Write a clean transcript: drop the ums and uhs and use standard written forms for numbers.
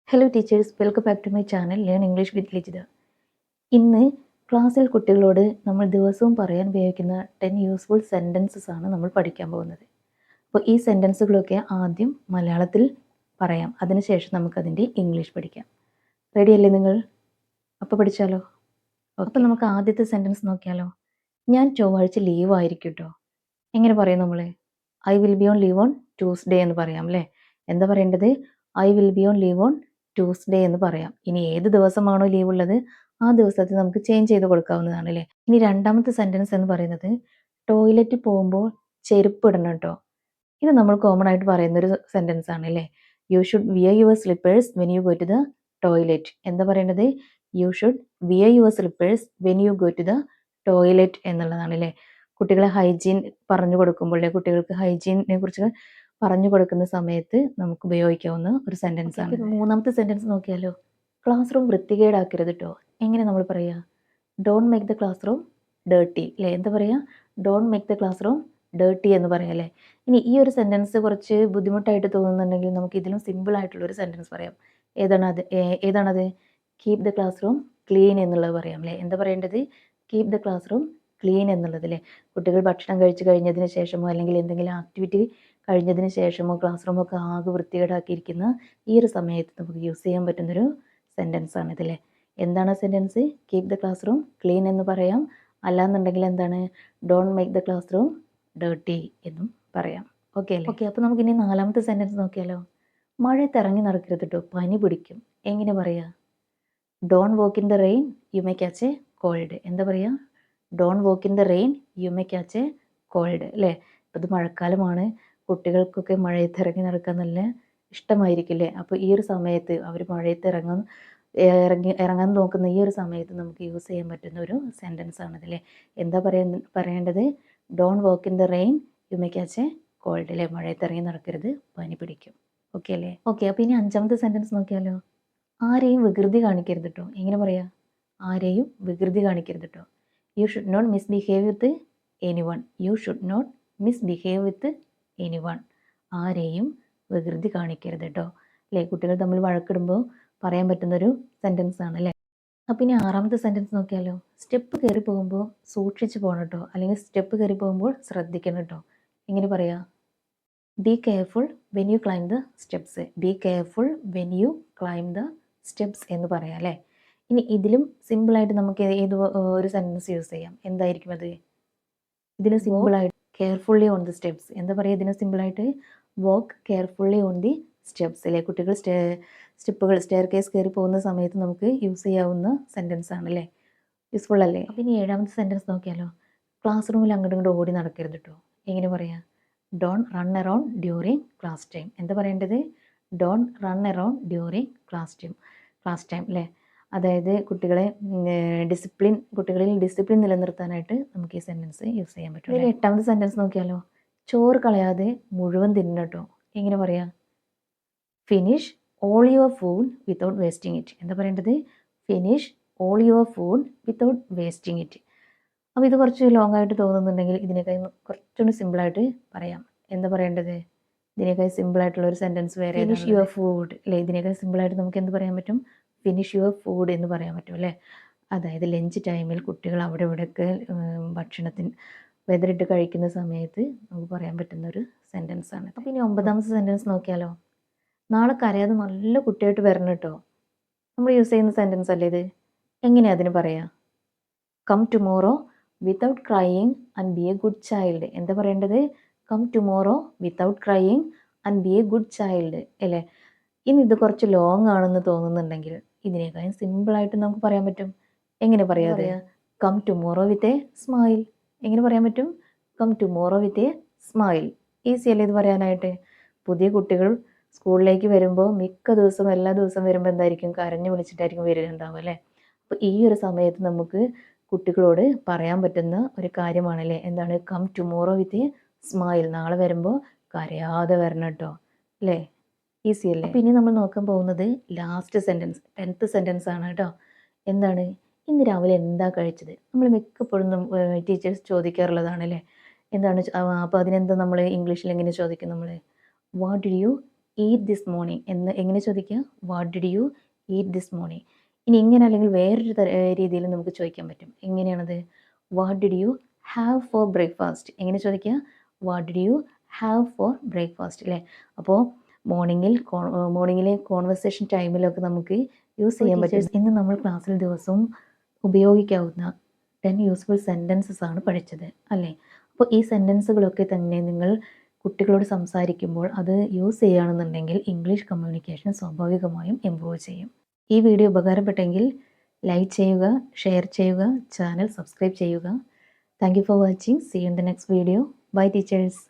Hello teachers, welcome back to my channel learn English with Lijitha. ഇന്ന് ക്ലാസ്സിൽ കുട്ടികളോട് നമ്മൾ ദിവസവും പറയാൻ ഉപയോഗിക്കുന്ന 10 യൂസ്ഫുൾ സെൻറ്റൻസസ് ആണ് നമ്മൾ പഠിക്കാൻ പോകുന്നത്. അപ്പോൾ ഈ സെൻറ്റൻസുകളൊക്കെ ആദ്യം മലയാളത്തിൽ പറയാം, അതിനുശേഷം നമുക്കതിൻ്റെ ഇംഗ്ലീഷ് പഠിക്കാം. റെഡിയല്ലേ നിങ്ങൾ? അപ്പോൾ പഠിച്ചാലോ? അപ്പോൾ നമുക്ക് ആദ്യത്തെ സെൻറ്റൻസ് നോക്കിയാലോ. ഞാൻ ചൊവ്വാഴ്ച ലീവ് ആയിരിക്കും കേട്ടോ. എങ്ങനെ പറയും നമ്മൾ? I will be on leave on Tuesday എന്ന് പറയാം അല്ലേ. എന്താ പറയേണ്ടത്? I will be on leave on Tuesday എന്ന് പറയാം. ഇനി ഏത് ദിവസമാണോ ലീവ് ഉള്ളത് ആ ദിവസത്തെ നമുക്ക് ചേഞ്ച് ചെയ്ത് കൊടുക്കാവുന്നതാണ് അല്ലേ. ഇനി രണ്ടാമത്തെ സെൻറ്റൻസ് എന്ന് പറയുന്നത് ടോയ്ലറ്റ് പോകുമ്പോൾ ചെരുപ്പ് ഇടണം കേട്ടോ. ഇത് നമ്മൾ കോമൺ ആയിട്ട് പറയുന്നൊരു സെൻറ്റൻസ് ആണ് അല്ലേ. You should wear your slippers when you go to the toilet. എന്താ പറയേണ്ടത്? You should wear your slippers when you go to the toilet എന്നുള്ളതാണ് അല്ലേ. കുട്ടികളെ ഹൈജീൻ പറഞ്ഞു കൊടുക്കുമ്പോൾ കുട്ടികൾക്ക് ഹൈജീനെ കുറിച്ച് പറഞ്ഞു കൊടുക്കുന്ന സമയത്ത് നമുക്ക് ഉപയോഗിക്കാവുന്ന ഒരു സെൻറ്റൻസ് ആണ്. മൂന്നാമത്തെ സെൻറ്റൻസ് നോക്കിയാലോ. ക്ലാസ് റൂം വൃത്തികേടാക്കരുത് കേട്ടോ. എങ്ങനെ നമ്മൾ പറയുക? Don't make the class room dirty അല്ലേ. എന്താ പറയുക? Don't make the class room dirty എന്ന് പറയാം അല്ലേ. ഇനി ഈ ഒരു സെൻറ്റൻസ് കുറച്ച് ബുദ്ധിമുട്ടായിട്ട് തോന്നുന്നുണ്ടെങ്കിൽ നമുക്ക് ഇതിലും സിമ്പിൾ ആയിട്ടുള്ളൊരു സെൻറ്റൻസ് പറയാം. ഏതാണത്? Keep the classroom clean എന്നുള്ളത് പറയാം അല്ലേ. എന്താ പറയേണ്ടത്? Keep the classroom clean എന്നുള്ളത് അല്ലേ. കുട്ടികൾ ഭക്ഷണം കഴിച്ച് കഴിഞ്ഞതിന് ശേഷമോ അല്ലെങ്കിൽ എന്തെങ്കിലും ആക്ടിവിറ്റി കഴിഞ്ഞതിന് ശേഷമോ ക്ലാസ് റൂമൊക്കെ ആകെ വൃത്തികേടാക്കിയിരിക്കുന്ന ഈ ഒരു സമയത്ത് നമുക്ക് യൂസ് ചെയ്യാൻ പറ്റുന്നൊരു സെൻറ്റൻസ് ആണ് ഇതില്ലേ. എന്താണ് sentence? Keep the classroom clean എന്ന് പറയാം. അല്ലാന്നുണ്ടെങ്കിൽ എന്താണ്? Don't make the class room dirty എന്നും പറയാം. ഓക്കെ അല്ലേ. ഓക്കെ, അപ്പോൾ നമുക്കിനി നാലാമത്തെ സെൻറ്റൻസ് നോക്കിയാലോ. മഴയത്ത് ഇറങ്ങി നടക്കരുത് കേട്ടോ, പനി പിടിക്കും. എങ്ങനെ പറയാ? Don't walk in the rain you may catch a cold. എന്താ പറയുക? Don't walk in the rain you may catch a cold അല്ലേ. ഇപ്പോൾ ഇത് മഴക്കാലമാണ്, കുട്ടികൾക്കൊക്കെ മഴയത്ത് ഇറങ്ങി നടക്കാൻ നല്ല ഇഷ്ടമായിരിക്കില്ലേ. അപ്പോൾ ഈ ഒരു സമയത്ത് അവർ മഴയത്ത് ഇറങ്ങാൻ നോക്കുന്ന ഈ ഒരു സമയത്ത് നമുക്ക് യൂസ് ചെയ്യാൻ പറ്റുന്ന ഒരു സെൻറ്റൻസ് ആണതല്ലേ. എന്താ പറയേണ്ടത്? Don't walk in the rain you may catch a cold അല്ലേ. മഴയത്ത് ഇറങ്ങി നടക്കരുത്, പനി പിടിക്കും. ഓക്കെ അല്ലേ. ഓക്കെ, അപ്പോൾ ഇനി അഞ്ചാമത്തെ സെൻറ്റൻസ് നോക്കിയാലോ. ആരെയും വികൃതി കാണിക്കരുത് കേട്ടോ. എങ്ങനെ പറയാം? ആരെയും വികൃതി കാണിക്കരുത് കേട്ടോ. You should not misbehave with anyone. You should not misbehave with anyone. ആരെയും വികൃതി കാണിക്കരുത് കേട്ടോ അല്ലേ. കുട്ടികൾ തമ്മിൽ വഴക്കിടുമ്പോൾ പറയാൻ പറ്റുന്നൊരു സെൻറ്റൻസ് ആണ് അല്ലേ. അപ്പം ഇനി ആറാമത്തെ സെൻറ്റൻസ് നോക്കിയാലോ. സ്റ്റെപ്പ് കയറി പോകുമ്പോൾ സൂക്ഷിച്ച് പോകണം കേട്ടോ, അല്ലെങ്കിൽ സ്റ്റെപ്പ് കയറി പോകുമ്പോൾ ശ്രദ്ധിക്കണം കേട്ടോ. എങ്ങനെ പറയാം? Be careful when you climb the steps. Be careful when you climb the steps എന്ന് പറയാം അല്ലേ. ഇനി ഇതിലും സിമ്പിളായിട്ട് നമുക്ക് ഏത് ഒരു സെൻറ്റൻസ് യൂസ് ചെയ്യാം. എന്തായിരിക്കും അത്? ഇതിന് സിമ്പിളായിട്ട് കെയർഫുള്ളി ഓൺ ദി സ്റ്റെപ്സ്. എന്താ പറയുക ഇതിന് സിമ്പിളായിട്ട്? Walk carefully on the steps അല്ലേ. കുട്ടികൾ സ്റ്റെയർ കേസ് കയറി പോകുന്ന സമയത്ത് നമുക്ക് യൂസ് ചെയ്യാവുന്ന സെൻറ്റൻസ് ആണല്ലേ. യൂസ്ഫുൾ അല്ലേ. അപ്പം ഇനി ഏഴാമത്തെ സെൻറ്റൻസ് നോക്കിയാലോ. ക്ലാസ് റൂമിൽ അങ്ങോട്ടും ഇങ്ങോട്ടും ഓടി നടക്കരുത് കേട്ടോ. എങ്ങനെ പറയാം? Don't run around during class time. എന്താ പറയേണ്ടത്? Don't run around during class time അല്ലേ. അതായത് കുട്ടികളിൽ ഡിസിപ്ലിൻ നിലനിർത്താനായിട്ട് നമുക്ക് ഈ സെൻറ്റൻസ് യൂസ് ചെയ്യാൻ പറ്റും. ഇതിൽ എട്ടാമത്തെ സെൻറ്റൻസ് നോക്കിയാലോ. ചോറ് കളയാതെ മുഴുവൻ തിന്നണം കേട്ടോ. എങ്ങനെ പറയാം? Finish all your food without wasting it. എന്താ പറയേണ്ടത്? Finish all your food without wasting it. അപ്പോൾ ഇത് കുറച്ച് ലോങ് ആയിട്ട് തോന്നുന്നുണ്ടെങ്കിൽ ഇതിനേക്കാൾ കുറച്ചുകൂടി സിമ്പിളായിട്ട് പറയാം. എന്താ പറയേണ്ടത്? ഇതിനേക്കാൾ സിമ്പിളായിട്ടുള്ള ഒരു സെൻറ്റൻസ് വേറെ. ഫിനിഷ് യുവർ ഫുഡ് അല്ലേ. ഇതിനേക്കാൾ സിമ്പിളായിട്ട് നമുക്ക് എന്ത് പറയാൻ പറ്റും? ഫിനിഷ് യുവർ ഫുഡ് എന്ന് പറയാൻ പറ്റും അല്ലേ. അതായത് ലഞ്ച് ടൈമിൽ കുട്ടികൾ അവിടെ ഇവിടെയൊക്കെ ഭക്ഷണത്തിന് വെതറിട്ട് കഴിക്കുന്ന സമയത്ത് നമുക്ക് പറയാൻ പറ്റുന്ന ഒരു സെൻറ്റൻസ് ആണ്. അപ്പോൾ ഇനി ഒമ്പതാമത്തെ സെൻറ്റൻസ് നോക്കിയാലോ. നാളെ കരയാതെ നല്ല കുട്ടിയായിട്ട് വരണം കേട്ടോ. നമ്മൾ യൂസ് ചെയ്യുന്ന സെൻറ്റൻസ് അല്ലേ ഇത്. എങ്ങനെയാണ് അതിന് പറയാം? Come tomorrow without crying and be a good child. എന്താ പറയേണ്ടത്? Come tomorrow without crying and be a good child അല്ലേ. ഇനി ഇത് കുറച്ച് ലോങ് ആണെന്ന് തോന്നുന്നുണ്ടെങ്കിൽ ഇതിനേക്കാളും സിമ്പിളായിട്ട് നമുക്ക് പറയാൻ പറ്റും. എങ്ങനെ പറയാതെ? Come tomorrow with a smile. എങ്ങനെ പറയാൻ പറ്റും? Come tomorrow with a smile. Easy അല്ലേ ഇത് പറയാനായിട്ട്. പുതിയ കുട്ടികൾ സ്കൂളിലേക്ക് വരുമ്പോൾ എല്ലാ ദിവസവും വരുമ്പോൾ എന്തായിരിക്കും? കരഞ്ഞു വിളിച്ചിട്ടായിരിക്കും വരുന്നുണ്ടാവും അല്ലേ. അപ്പോൾ ഈ ഒരു സമയത്ത് നമുക്ക് കുട്ടികളോട് പറയാൻ പറ്റുന്ന ഒരു കാര്യമാണല്ലേ. എന്താണ്? Come tomorrow with a smile. നാളെ വരുമ്പോൾ കരയാതെ വരണം കേട്ടോ അല്ലേ. ഈസി അല്ലേ. അപ്പോൾ ഇനി നമ്മൾ നോക്കാൻ പോകുന്നത് ലാസ്റ്റ് സെൻറ്റൻസ്, 10th സെൻറ്റൻസ് ആണ് കേട്ടോ. എന്താണ്? ഇന്ന് രാവിലെ എന്താ കഴിച്ചത്? നമ്മൾ മിക്കപ്പോഴും ടീച്ചേഴ്സ് ചോദിക്കാറുള്ളതാണല്ലേ. എന്താണ്? അപ്പോൾ അതിനെന്താ നമ്മൾ ഇംഗ്ലീഷിൽ എങ്ങനെ ചോദിക്കും? നമ്മൾ what did you eat this morning എന്ന് എങ്ങനെ ചോദിക്കുക? What did you eat this morning. ഇനി ഇങ്ങനെ അല്ലെങ്കിൽ വേറൊരു രീതിയിൽ നമുക്ക് ചോദിക്കാൻ പറ്റും. എങ്ങനെയാണത്? What did you have four breakfast. എങ്ങനെ ചോദിക്കുക? What did you have four breakfast അല്ലേ? അപ്പോൾ മോർണിംഗിലെ കോൺവെർസേഷൻ ടൈമിലൊക്കെ നമുക്ക് യൂസ് ചെയ്യാൻ പറ്റും. ഇന്ന് നമ്മൾ ക്ലാസ്സിൽ ദിവസവും ഉപയോഗിക്കാവുന്ന 10 യൂസ്ഫുൾ സെൻറ്റൻസസ് ആണ് പഠിച്ചത് അല്ലേ? അപ്പോൾ ഈ സെൻറ്റൻസുകളൊക്കെ തന്നെ നിങ്ങൾ കുട്ടികളോട് സംസാരിക്കുമ്പോൾ അത് യൂസ് ചെയ്യുകയാണെന്നുണ്ടെങ്കിൽ ഇംഗ്ലീഷ് കമ്മ്യൂണിക്കേഷൻ സ്വാഭാവികമായും ഇമ്പ്രൂവ് ചെയ്യും. ഈ വീഡിയോ ഉപകാരപ്പെട്ടെങ്കിൽ ലൈക്ക് ചെയ്യുക, ഷെയർ ചെയ്യുക, ചാനൽ സബ്സ്ക്രൈബ് ചെയ്യുക. Thank you for watching. See you in the next video. Bye teachers.